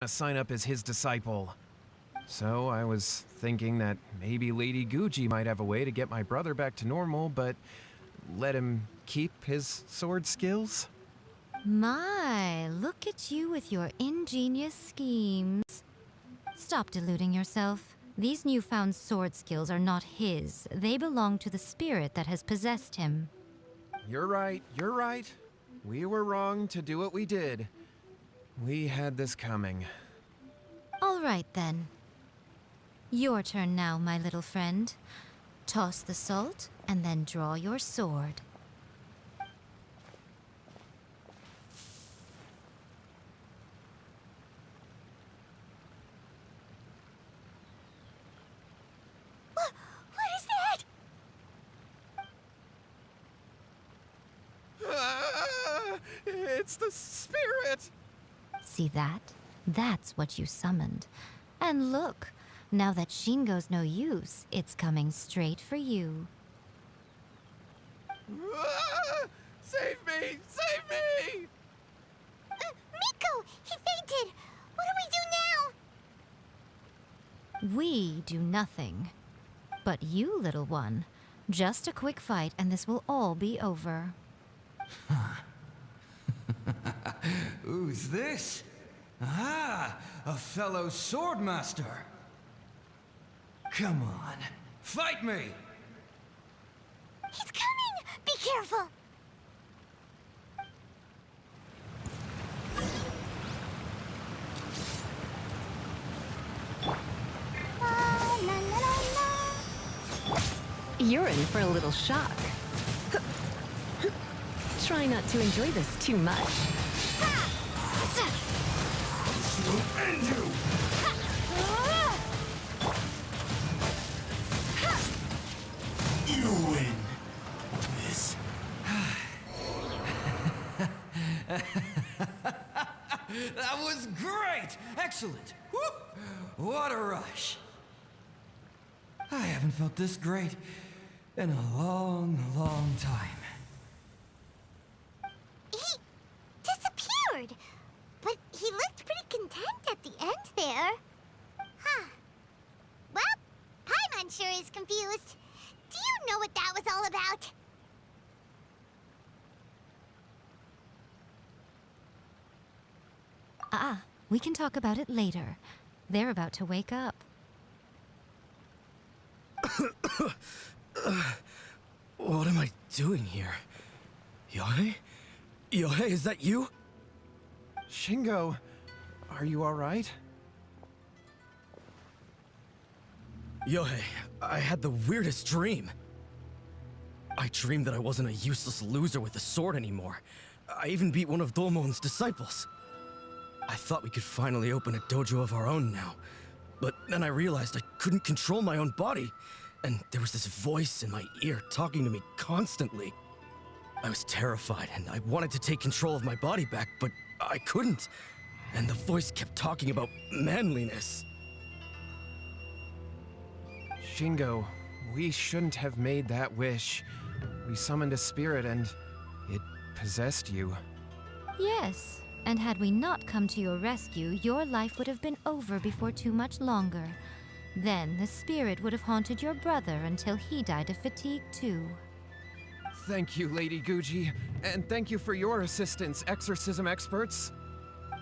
to sign up as his disciple. So I was thinking that maybe Lady Guji might have a way to get my brother back to normal, but let him keep his sword skills? My, look at you with your ingenious schemes. Stop deluding yourself. These newfound sword skills are not his. They belong to the spirit that has possessed him. You're right, you're right. We were wrong to do what we did. We had this coming. All right, then. Your turn now, my little friend. Toss the salt, and then draw your sword. What is that? Ah, it's the spirit! See that? That's what you summoned. And look, now that Shingo's no use, it's coming straight for you. Ah, save me! Save me! Miko! He fainted! What do we do now? We do nothing. But you, little one, just a quick fight and this will all be over. Who's this? Ah, a fellow swordmaster. Come on, fight me! He's coming! Be careful! La, la, la, la, la. You're in for a little shock. Try not to enjoy this too much. Will end you! You win. This. That was great! Excellent! Woo! What a rush! I haven't felt this great in a long, long time. He disappeared! But he looked pretty content at the end there. Huh. Well, Paimon sure is confused. Do you know what that was all about? We can talk about it later. They're about to wake up. What am I doing here? Yohei? Yohei, is that you? Shingo, are you alright? Yohei, I had the weirdest dream. I dreamed that I wasn't a useless loser with a sword anymore. I even beat one of Domon's disciples. I thought we could finally open a dojo of our own now. But then I realized I couldn't control my own body, and there was this voice in my ear talking to me constantly. I was terrified, and I wanted to take control of my body back, but I couldn't. And the voice kept talking about manliness. Shingo, we shouldn't have made that wish. We summoned a spirit and it possessed you. Yes, and had we not come to your rescue, your life would have been over before too much longer. Then the spirit would have haunted your brother until he died of fatigue too. Thank you, Lady Guji, and thank you for your assistance, exorcism experts.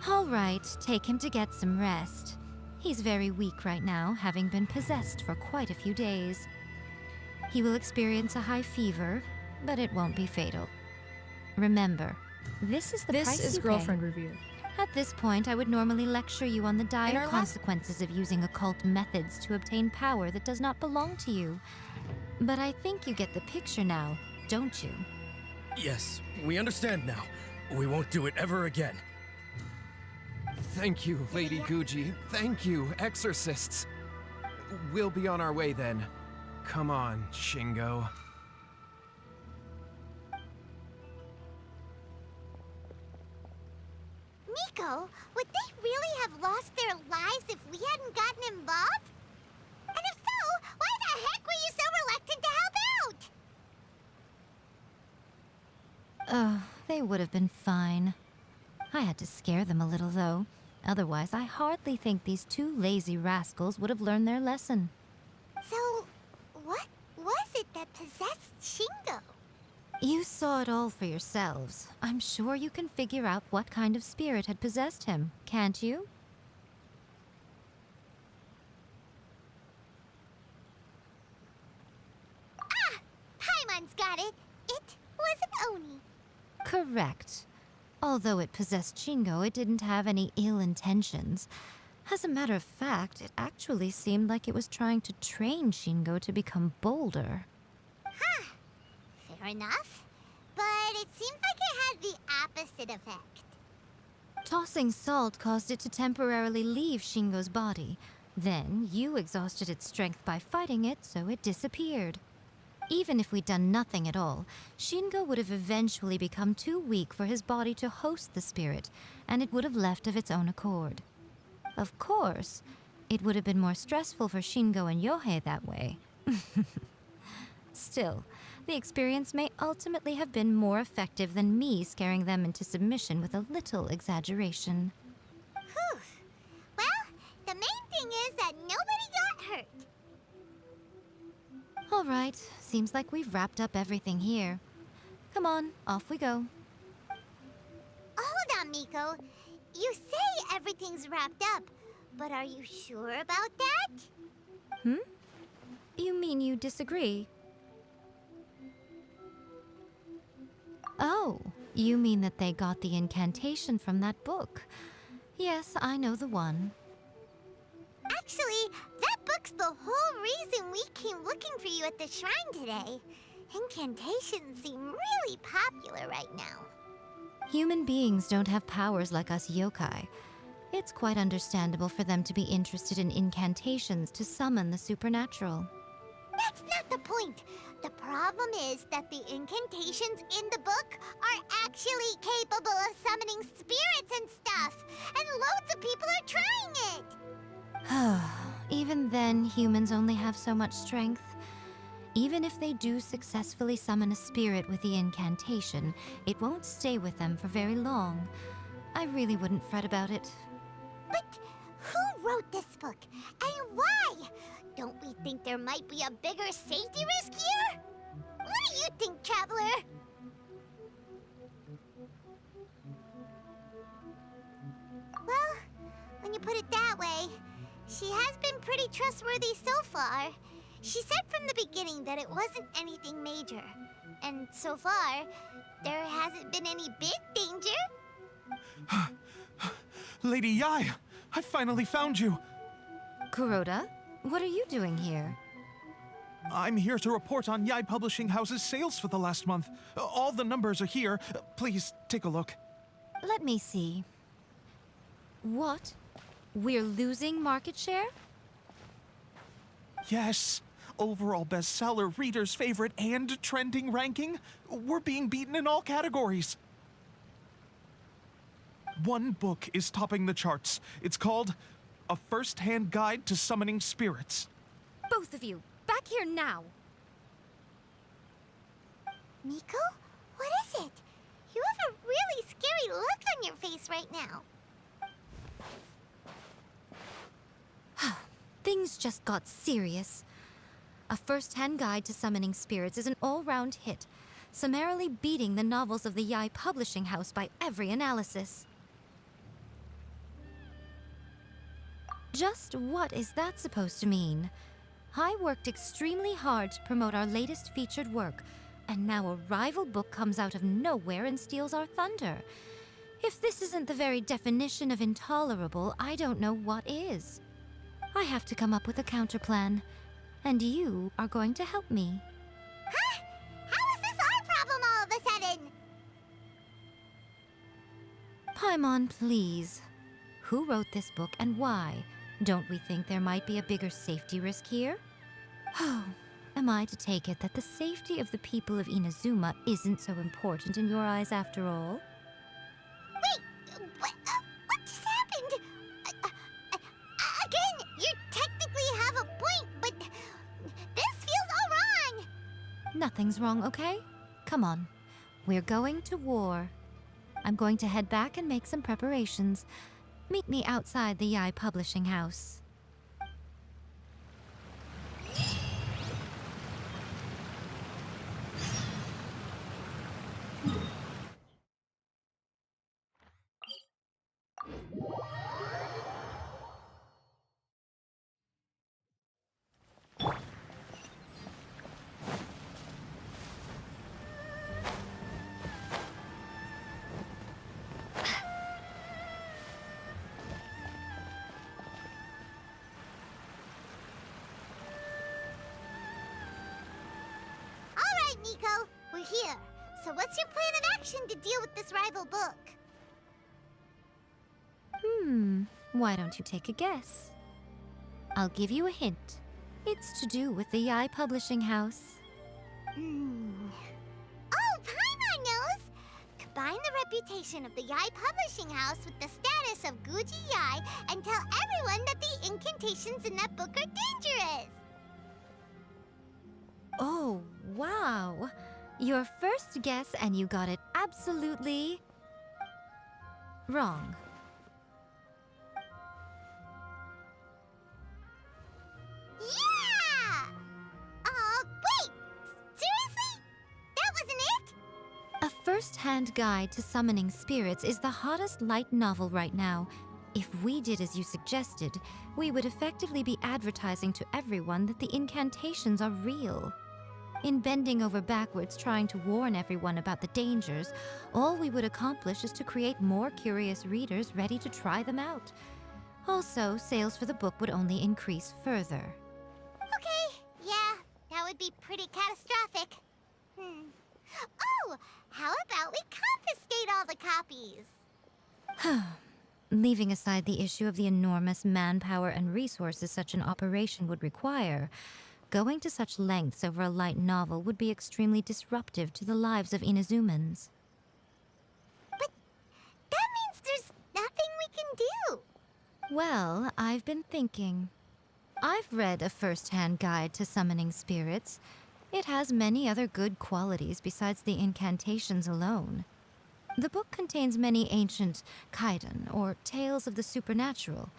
All right, take him to get some rest. He's very weak right now, having been possessed for quite a few days. He will experience a high fever, but it won't be fatal. Remember, this is the price This is you Girlfriend pay. Review. At this point, I would normally lecture you on the In dire our last- consequences of using occult methods to obtain power that does not belong to you. But I think you get the picture now, don't you? Yes, we understand now. We won't do it ever again. Thank you, Lady Guji. Thank you, exorcists. We'll be on our way then. Come on, Shingo. Miko, would they really have lost their lives if we hadn't gotten involved? And if so, why the heck were you so reluctant to help out? Oh, they would have been fine. I had to scare them a little, though. Otherwise, I hardly think these two lazy rascals would have learned their lesson. So, what was it that possessed Shingo? You saw it all for yourselves. I'm sure you can figure out what kind of spirit had possessed him, can't you? Paimon's got it. It was an Oni. Correct. Although it possessed Shingo, it didn't have any ill intentions. As a matter of fact, it actually seemed like it was trying to train Shingo to become bolder. Fair enough. But it seems like it had the opposite effect. Tossing salt caused it to temporarily leave Shingo's body. Then, you exhausted its strength by fighting it, so it disappeared. Even if we'd done nothing at all, Shingo would have eventually become too weak for his body to host the spirit, and it would have left of its own accord. Of course, it would have been more stressful for Shingo and Yohei that way. Still, the experience may ultimately have been more effective than me scaring them into submission with a little exaggeration. Whew. Well, the main thing is that nobody got hurt. All right, seems like we've wrapped up everything here. Come on, off we go. Hold on, Miko. You say everything's wrapped up, but are you sure about that? You mean you disagree? Oh, you mean that they got the incantation from that book. Yes, I know the one. Actually, that book's the whole reason we came looking for you at the shrine today. Incantations seem really popular right now. Human beings don't have powers like us yokai. It's quite understandable for them to be interested in incantations to summon the supernatural. That's not the point. The problem is that the incantations in the book are actually capable of summoning spirits and stuff, and loads of people are trying it. Even then, humans only have so much strength. Even if they do successfully summon a spirit with the incantation, it won't stay with them for very long. I really wouldn't fret about it. But who wrote this book, and why? Don't we think there might be a bigger safety risk here? What do you think, Traveler? Well, when you put it that way, she has been pretty trustworthy so far. She said from the beginning that it wasn't anything major. And so far, there hasn't been any big danger. Lady Yai, I finally found you. Kuroda, what are you doing here? I'm here to report on Yai Publishing House's sales for the last month. All the numbers are here. Please take a look. Let me see. What? We're losing market share? Yes. Overall bestseller, readers' favorite, and trending ranking. We're being beaten in all categories. One book is topping the charts. It's called A First-Hand Guide to Summoning Spirits. Both of you, back here now! Miko? What is it? You have a really scary look on your face right now. Things just got serious. A First-Hand Guide to Summoning Spirits is an all-round hit, summarily beating the novels of the Yai Publishing House by every analysis. Just what is that supposed to mean? I worked extremely hard to promote our latest featured work, and now a rival book comes out of nowhere and steals our thunder. If this isn't the very definition of intolerable, I don't know what is. I have to come up with a counterplan, and you are going to help me. Huh? How is this our problem all of a sudden? Paimon, please. Who wrote this book and why? Don't we think there might be a bigger safety risk here? Oh, am I to take it that the safety of the people of Inazuma isn't so important in your eyes after all? Wait, what just happened? Again, you technically have a point, but this feels all wrong. Nothing's wrong, okay? Come on. We're going to war. I'm going to head back and make some preparations. Meet me outside the Yai Publishing House. All right, Nico, we're here. So what's your plan of action to deal with this rival book? Why don't you take a guess? I'll give you a hint. It's to do with the Yai Publishing House. Oh, Paimon knows! Combine the reputation of the Yai Publishing House with the status of Guji Yai and tell everyone that the incantations in that book are dangerous! Oh, wow. Your first guess, and you got it absolutely wrong. Yeah! Wait! Seriously? That wasn't it? A first-hand guide to summoning spirits is the hottest light novel right now. If we did as you suggested, we would effectively be advertising to everyone that the incantations are real. In bending over backwards trying to warn everyone about the dangers, all we would accomplish is to create more curious readers ready to try them out. Also, sales for the book would only increase further. Okay, yeah, that would be pretty catastrophic. Oh, how about we confiscate all the copies? Leaving aside the issue of the enormous manpower and resources such an operation would require, going to such lengths over a light novel would be extremely disruptive to the lives of Inazumans. But that means there's nothing we can do. Well, I've been thinking. I've read a first-hand guide to summoning spirits. It has many other good qualities besides the incantations alone. The book contains many ancient kaiden, or tales of the supernatural,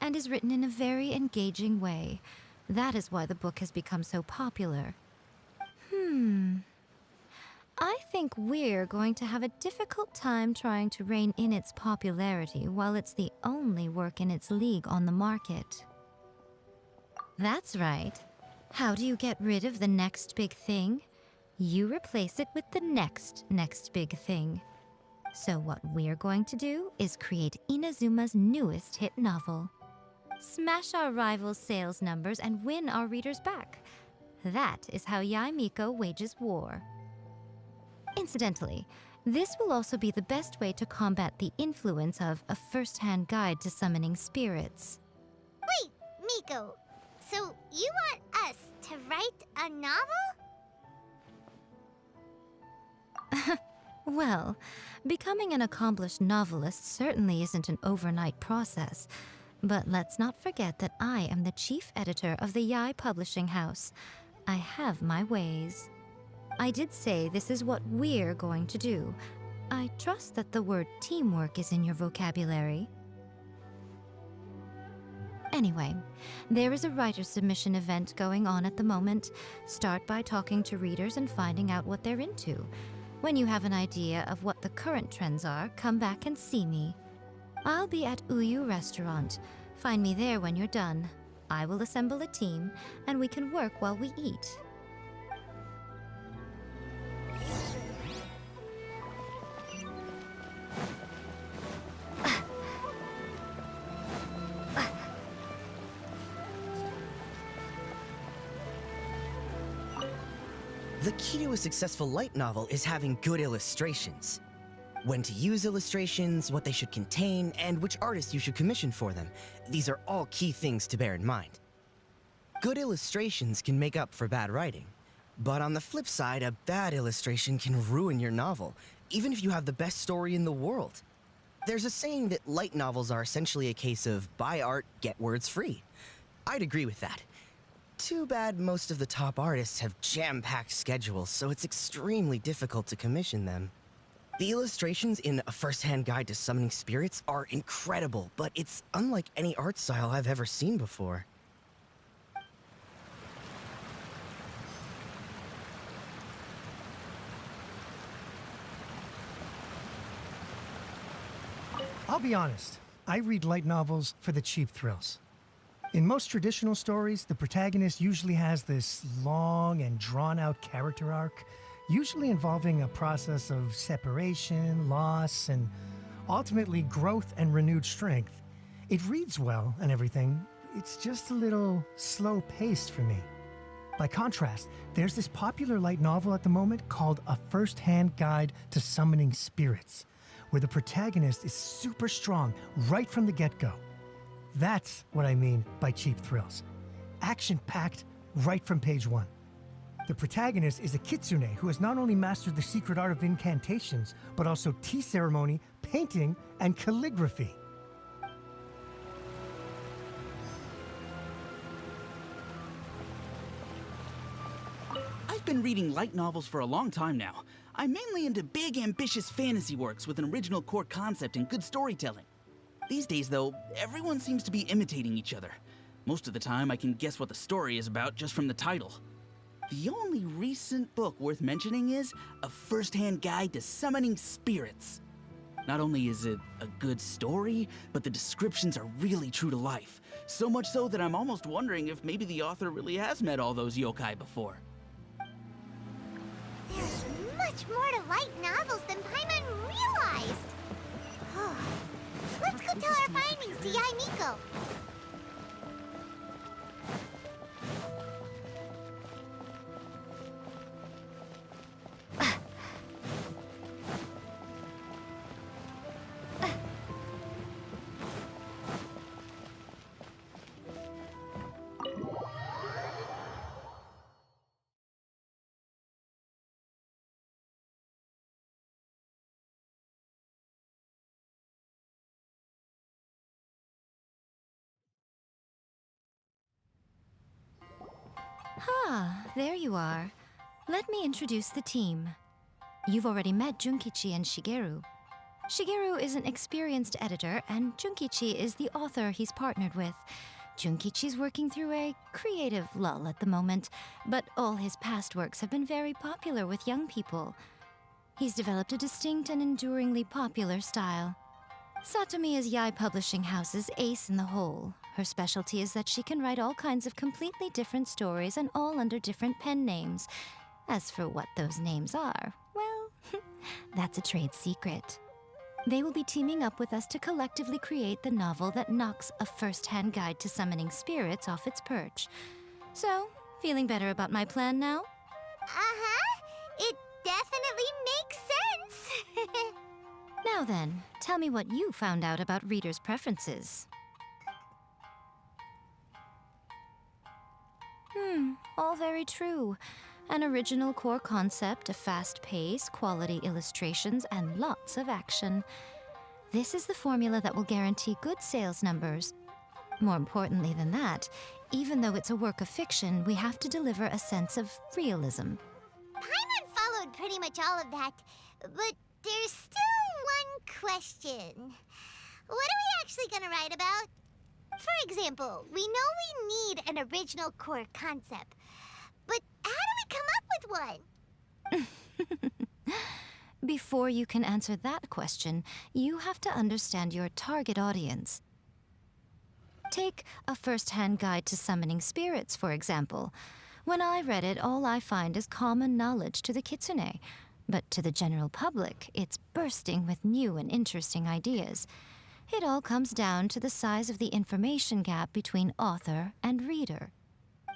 and is written in a very engaging way. That is why the book has become so popular. I think we're going to have a difficult time trying to rein in its popularity while it's the only work in its league on the market. That's right. How do you get rid of the next big thing? You replace it with the next big thing. So what we're going to do is create Inazuma's newest hit novel. Smash our rivals' sales numbers and win our readers back. That is how Yae Miko wages war. Incidentally, this will also be the best way to combat the influence of a first-hand guide to summoning spirits. Wait, Miko, so you want us to write a novel? Well, becoming an accomplished novelist certainly isn't an overnight process. But let's not forget that I am the chief editor of the Yai Publishing House. I have my ways. I did say this is what we're going to do. I trust that the word teamwork is in your vocabulary. Anyway, there is a writer's submission event going on at the moment. Start by talking to readers and finding out what they're into. When you have an idea of what the current trends are, come back and see me. I'll be at Uyu Restaurant. Find me there when you're done. I will assemble a team, and we can work while we eat. The key to a successful light novel is having good illustrations. When to use illustrations, what they should contain, and which artists you should commission for them. These are all key things to bear in mind. Good illustrations can make up for bad writing. But on the flip side, a bad illustration can ruin your novel, even if you have the best story in the world. There's a saying that light novels are essentially a case of buy art, get words free. I'd agree with that. Too bad most of the top artists have jam-packed schedules, so it's extremely difficult to commission them. The illustrations in A First-Hand Guide to Summoning Spirits are incredible, but it's unlike any art style I've ever seen before. I'll be honest, I read light novels for the cheap thrills. In most traditional stories, the protagonist usually has this long and drawn-out character arc, usually involving a process of separation, loss, and ultimately growth and renewed strength. It reads well and everything, it's just a little slow-paced for me. By contrast, there's this popular light novel at the moment called A First-Hand Guide to Summoning Spirits, where the protagonist is super strong right from the get-go. That's what I mean by cheap thrills. Action-packed right from page one. The protagonist is a kitsune who has not only mastered the secret art of incantations, but also tea ceremony, painting, and calligraphy. I've been reading light novels for a long time now. I'm mainly into big, ambitious fantasy works with an original core concept and good storytelling. These days, though, everyone seems to be imitating each other. Most of the time, I can guess what the story is about just from the title. The only recent book worth mentioning is A First-Hand Guide to Summoning Spirits. Not only is it a good story, but the descriptions are really true to life. So much so that I'm almost wondering if maybe the author really has met all those yokai before. There's much more to light novels than Paimon realized. Let's go tell our findings to Yai Miko. Ah, there you are. Let me introduce the team. You've already met Junkichi and Shigeru. Shigeru is an experienced editor, and Junkichi is the author he's partnered with. Junkichi's working through a creative lull at the moment, but all his past works have been very popular with young people. He's developed a distinct and enduringly popular style. Satomi is Yai Publishing House's ace in the hole. Her specialty is that she can write all kinds of completely different stories and all under different pen names. As for what those names are, well, that's a trade secret. They will be teaming up with us to collectively create the novel that knocks A First-Hand Guide to Summoning Spirits off its perch. So, feeling better about my plan now? Uh-huh. It definitely makes sense. Now then, tell me what you found out about readers' preferences. All very true. An original core concept, a fast pace, quality illustrations, and lots of action. This is the formula that will guarantee good sales numbers. More importantly than that, even though it's a work of fiction, we have to deliver a sense of realism. Paimon followed pretty much all of that, but there's still one question. What are we actually gonna write about? For example, we know we need an original core concept, but how do we come up with one? Before you can answer that question, you have to understand your target audience. Take A First-Hand Guide to Summoning Spirits, for example. When I read it, all I find is common knowledge to the kitsune. But to the general public, it's bursting with new and interesting ideas. It all comes down to the size of the information gap between author and reader.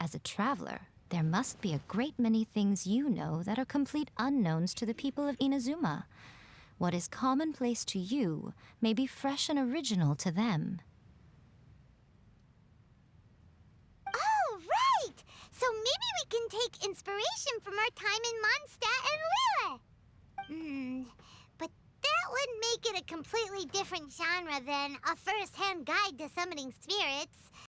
As a traveler, there must be a great many things you know that are complete unknowns to the people of Inazuma. What is commonplace to you may be fresh and original to them. Oh, right! So maybe we can take inspiration from our time in Mondstadt and Lille. But that would make it a completely different genre than A First-Hand Guide to Summoning Spirits.